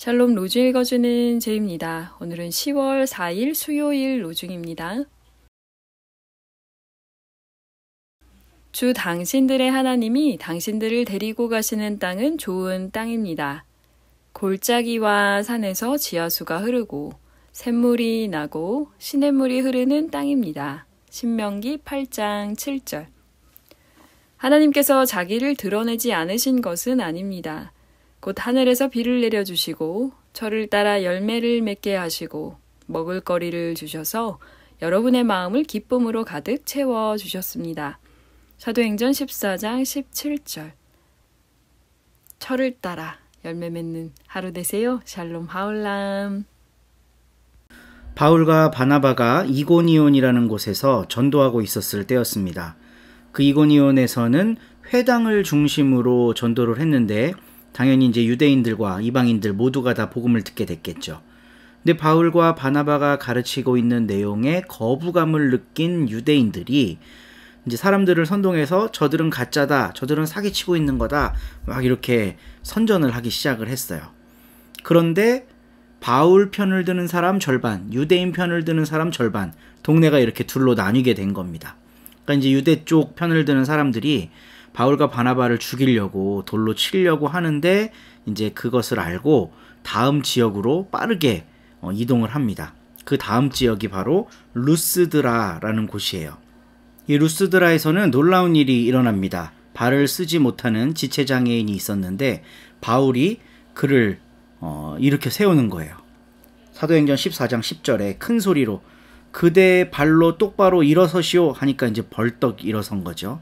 샬롬 로중 읽어주는 제입니다. 오늘은 10월 4일 수요일 로중입니다. 주 당신들의 하나님이 당신들을 데리고 가시는 땅은 좋은 땅입니다. 골짜기와 산에서 지하수가 흐르고 샘물이 나고 시냇물이 흐르는 땅입니다. 신명기 8장 7절. 하나님께서 자기를 드러내지 않으신 것은 아닙니다. 곧 하늘에서 비를 내려주시고 철을 따라 열매를 맺게 하시고 먹을거리를 주셔서 여러분의 마음을 기쁨으로 가득 채워주셨습니다. 사도행전 14장 17절. 철을 따라 열매 맺는 하루 되세요. 샬롬 하울람. 바울과 바나바가 이고니온이라는 곳에서 전도하고 있었을 때였습니다. 그 이고니온에서는 회당을 중심으로 전도를 했는데 당연히 이제 유대인들과 이방인들 모두가 다 복음을 듣게 됐겠죠. 근데 바울과 바나바가 가르치고 있는 내용에 거부감을 느낀 유대인들이 이제 사람들을 선동해서 저들은 가짜다, 저들은 사기치고 있는 거다, 막 이렇게 선전을 하기 시작을 했어요. 그런데 바울 편을 드는 사람 절반, 유대인 편을 드는 사람 절반, 동네가 이렇게 둘로 나뉘게 된 겁니다. 그러니까 이제 유대 쪽 편을 드는 사람들이 바울과 바나바를 죽이려고 돌로 치려고 하는데 이제 그것을 알고 다음 지역으로 빠르게 이동을 합니다. 그 다음 지역이 바로 루스드라라는 곳이에요. 이 루스드라에서는 놀라운 일이 일어납니다. 발을 쓰지 못하는 지체장애인이 있었는데 바울이 그를 일으켜 세우는 거예요. 사도행전 14장 10절에 큰 소리로 그대의 발로 똑바로 일어서시오 하니까 이제 벌떡 일어선 거죠.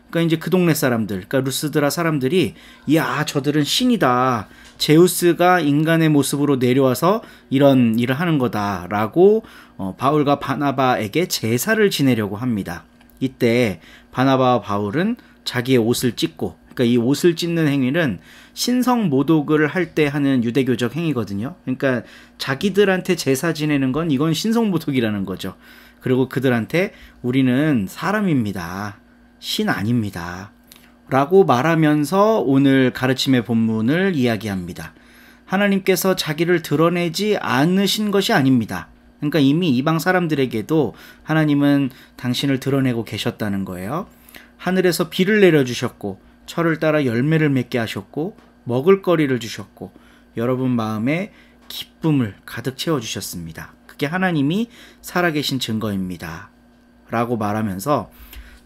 그러니까 이제 그 동네 사람들, 그러니까 루스드라 사람들이 이야 저들은 신이다. 제우스가 인간의 모습으로 내려와서 이런 일을 하는 거다라고 바울과 바나바에게 제사를 지내려고 합니다. 이때 바나바와 바울은 자기의 옷을 찢고, 그러니까 이 옷을 찢는 행위는 신성 모독을 할 때 하는 유대교적 행위거든요. 그러니까 자기들한테 제사 지내는 건 이건 신성 모독이라는 거죠. 그리고 그들한테 우리는 사람입니다. 신 아닙니다. 라고 말하면서 오늘 가르침의 본문을 이야기합니다. 하나님께서 자기를 드러내지 않으신 것이 아닙니다. 그러니까 이미 이방 사람들에게도 하나님은 당신을 드러내고 계셨다는 거예요. 하늘에서 비를 내려주셨고 철을 따라 열매를 맺게 하셨고 먹을거리를 주셨고 여러분 마음에 기쁨을 가득 채워주셨습니다. 그게 하나님이 살아계신 증거입니다. 라고 말하면서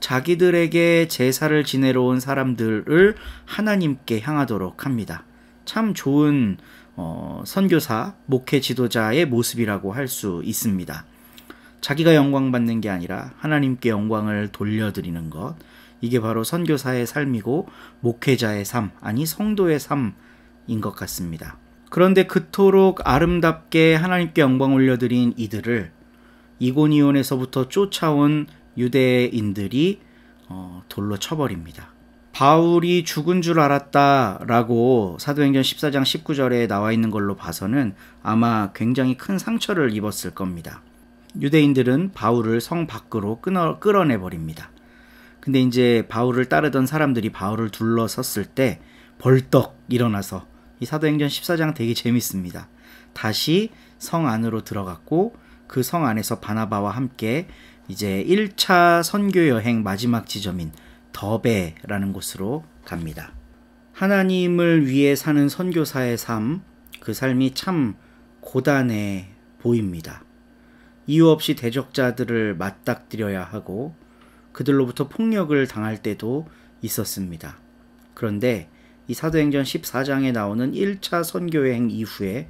자기들에게 제사를 지내러 온 사람들을 하나님께 향하도록 합니다. 참 좋은 선교사, 목회 지도자의 모습이라고 할 수 있습니다. 자기가 영광받는 게 아니라 하나님께 영광을 돌려드리는 것, 이게 바로 선교사의 삶이고 목회자의 삶, 아니 성도의 삶인 것 같습니다. 그런데 그토록 아름답게 하나님께 영광 올려드린 이들을 이고니온에서부터 쫓아온 유대인들이 돌로 쳐버립니다. 바울이 죽은 줄 알았다라고 사도행전 14장 19절에 나와 있는 걸로 봐서는 아마 굉장히 큰 상처를 입었을 겁니다. 유대인들은 바울을 성 밖으로 끌어내버립니다. 근데 이제 바울을 따르던 사람들이 바울을 둘러섰을 때 벌떡 일어나서, 이 사도행전 14장 되게 재밌습니다. 다시 성 안으로 들어갔고 그 성 안에서 바나바와 함께 이제 1차 선교 여행 마지막 지점인 더베라는 곳으로 갑니다. 하나님을 위해 사는 선교사의 삶, 그 삶이 참 고단해 보입니다. 이유 없이 대적자들을 맞닥뜨려야 하고 그들로부터 폭력을 당할 때도 있었습니다. 그런데 이 사도행전 14장에 나오는 1차 선교여행 이후에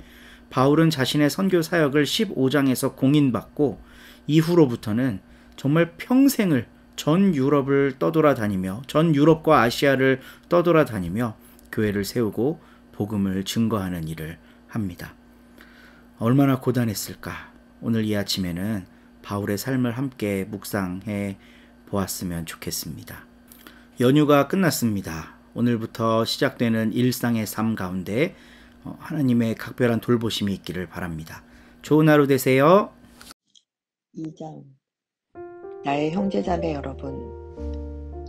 바울은 자신의 선교 사역을 15장에서 공인받고 이후로부터는 정말 평생을 전 유럽을 떠돌아다니며 전 유럽과 아시아를 떠돌아다니며 교회를 세우고 복음을 증거하는 일을 합니다. 얼마나 고단했을까. 오늘 이 아침에는 바울의 삶을 함께 묵상해 보았으면 좋겠습니다. 연휴가 끝났습니다. 오늘부터 시작되는 일상의 삶 가운데 하나님의 각별한 돌보심이 있기를 바랍니다. 좋은 하루 되세요. 2장. 나의 형제자매 여러분,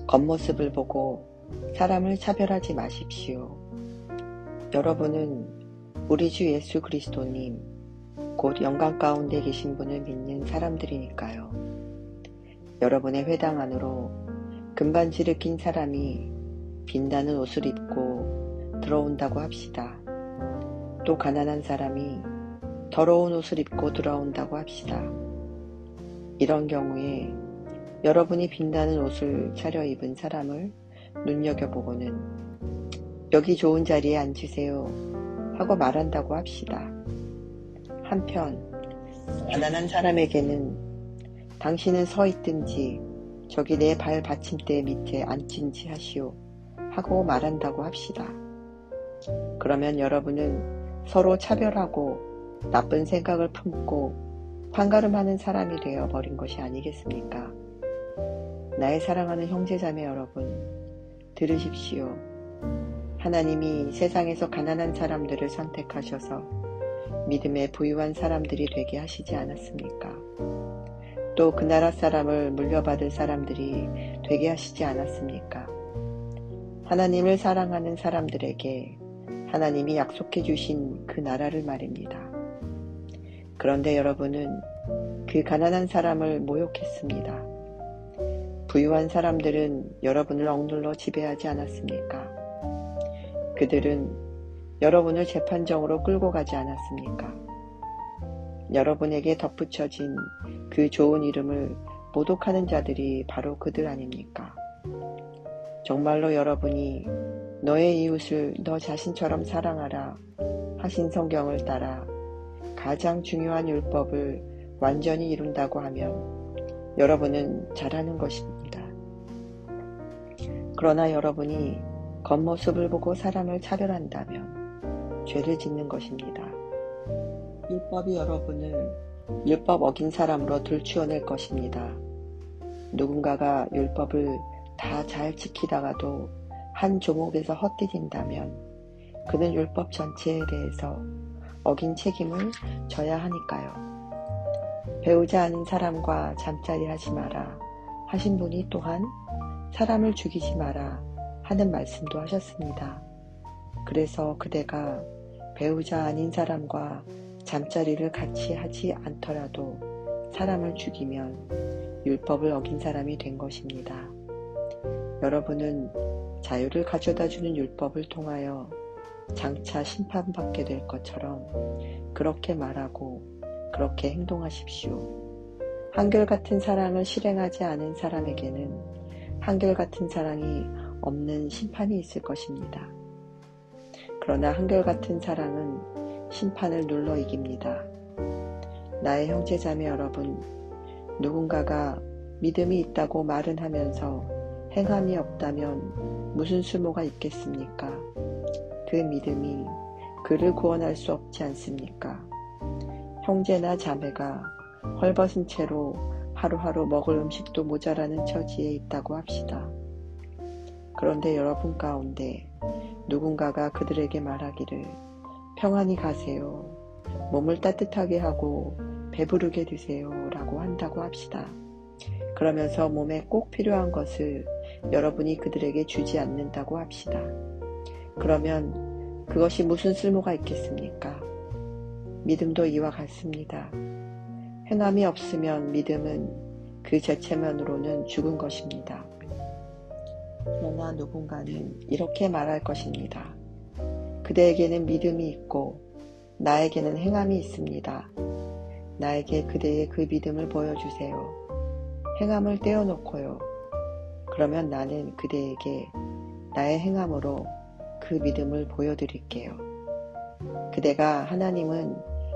겉모습을 보고 사람을 차별하지 마십시오. 여러분은 우리 주 예수 그리스도님, 곧 영광 가운데 계신 분을 믿는 사람들이니까요. 여러분의 회당 안으로 금반지를 낀 사람이 빛나는 옷을 입고 들어온다고 합시다. 또 가난한 사람이 더러운 옷을 입고 들어온다고 합시다. 이런 경우에 여러분이 빛나는 옷을 차려입은 사람을 눈여겨보고는 여기 좋은 자리에 앉으세요 하고 말한다고 합시다. 한편 가난한 사람에게는 당신은 서 있든지 저기 내 발 받침대 밑에 앉든지 하시오 하고 말한다고 합시다. 그러면 여러분은 서로 차별하고 나쁜 생각을 품고 판가름하는 사람이 되어버린 것이 아니겠습니까? 나의 사랑하는 형제자매 여러분, 들으십시오. 하나님이 세상에서 가난한 사람들을 선택하셔서 믿음에 부유한 사람들이 되게 하시지 않았습니까? 또 그 나라 사람을 물려받을 사람들이 되게 하시지 않았습니까? 하나님을 사랑하는 사람들에게 하나님이 약속해 주신 그 나라를 말입니다. 그런데 여러분은 그 가난한 사람을 모욕했습니다. 부유한 사람들은 여러분을 억눌러 지배하지 않았습니까? 그들은 여러분을 재판정으로 끌고 가지 않았습니까? 여러분에게 덧붙여진 그 좋은 이름을 모독하는 자들이 바로 그들 아닙니까? 정말로 여러분이 너의 이웃을 너 자신처럼 사랑하라 하신 성경을 따라 가장 중요한 율법을 완전히 이룬다고 하면 여러분은 잘하는 것입니다. 그러나 여러분이 겉모습을 보고 사람을 차별한다면 죄를 짓는 것입니다. 율법이 여러분을 율법 어긴 사람으로 들추어낼 것입니다. 누군가가 율법을 다 잘 지키다가도 한 조목에서 헛디딘다면 그는 율법 전체에 대해서 어긴 책임을 져야 하니까요. 배우자 아닌 사람과 잠자리 하지 마라 하신 분이 또한 사람을 죽이지 마라 하는 말씀도 하셨습니다. 그래서 그대가 배우자 아닌 사람과 잠자리를 같이 하지 않더라도 사람을 죽이면 율법을 어긴 사람이 된 것입니다. 여러분은 자유를 가져다주는 율법을 통하여 장차 심판받게 될 것처럼 그렇게 말하고 그렇게 행동하십시오. 한결같은 사랑을 실행하지 않은 사람에게는 한결같은 사랑이 없는 심판이 있을 것입니다. 그러나 한결같은 사랑은 심판을 눌러 이깁니다. 나의 형제자매 여러분, 누군가가 믿음이 있다고 말은 하면서 행함이 없다면 무슨 쓸모가 있겠습니까? 그 믿음이 그를 구원할 수 없지 않습니까? 형제나 자매가 헐벗은 채로 하루하루 먹을 음식도 모자라는 처지에 있다고 합시다. 그런데 여러분 가운데 누군가가 그들에게 말하기를 평안히 가세요. 몸을 따뜻하게 하고 배부르게 드세요 라고 한다고 합시다. 그러면서 몸에 꼭 필요한 것을 여러분이 그들에게 주지 않는다고 합시다. 그러면 그것이 무슨 쓸모가 있겠습니까? 믿음도 이와 같습니다. 행함이 없으면 믿음은 그 자체만으로는 죽은 것입니다. 그러나 누군가는 이렇게 말할 것입니다. 그대에게는 믿음이 있고 나에게는 행함이 있습니다. 나에게 그대의 그 믿음을 보여주세요. 행함을 떼어놓고요. 그러면 나는 그대에게 나의 행함으로 그 믿음을 보여드릴게요. 그대가 하나님은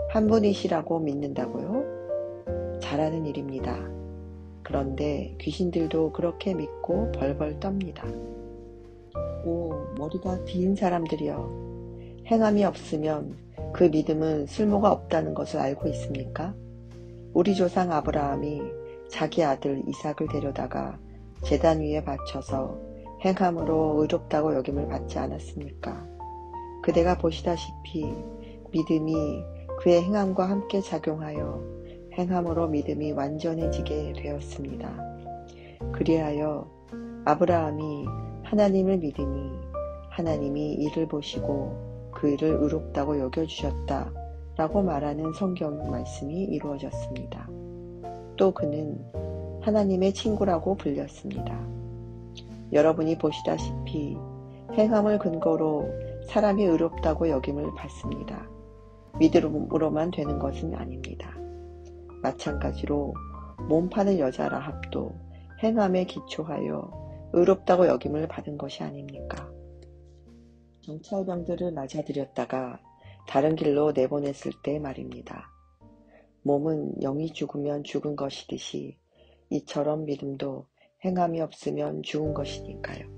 한 분이시라고 믿는다고요? 잘하는 일입니다. 그런데 귀신들도 그렇게 믿고 벌벌 떱니다. 오, 머리가 빈 사람들이여. 행함이 없으면 그 믿음은 쓸모가 없다는 것을 알고 있습니까? 우리 조상 아브라함이 자기 아들 이삭을 데려다가 제단 위에 바쳐서 행함으로 의롭다고 여김을 받지 않았습니까? 그대가 보시다시피 믿음이 그의 행함과 함께 작용하여 행함으로 믿음이 완전해지게 되었습니다. 그리하여 아브라함이 하나님을 믿으니 하나님이 이를 보시고 그 일을 의롭다고 여겨주셨다 라고 말하는 성경 말씀이 이루어졌습니다. 또 그는 하나님의 친구라고 불렸습니다. 여러분이 보시다시피 행함을 근거로 사람이 의롭다고 여김을 받습니다. 믿음으로만 되는 것은 아닙니다. 마찬가지로 몸 파는 여자 라합도 행함에 기초하여 의롭다고 여김을 받은 것이 아닙니까? 경찰병들을 맞아들였다가 다른 길로 내보냈을 때 말입니다. 몸은 영이 죽으면 죽은 것이듯이 이처럼 믿음도 행함이 없으면 죽은 것이니까요.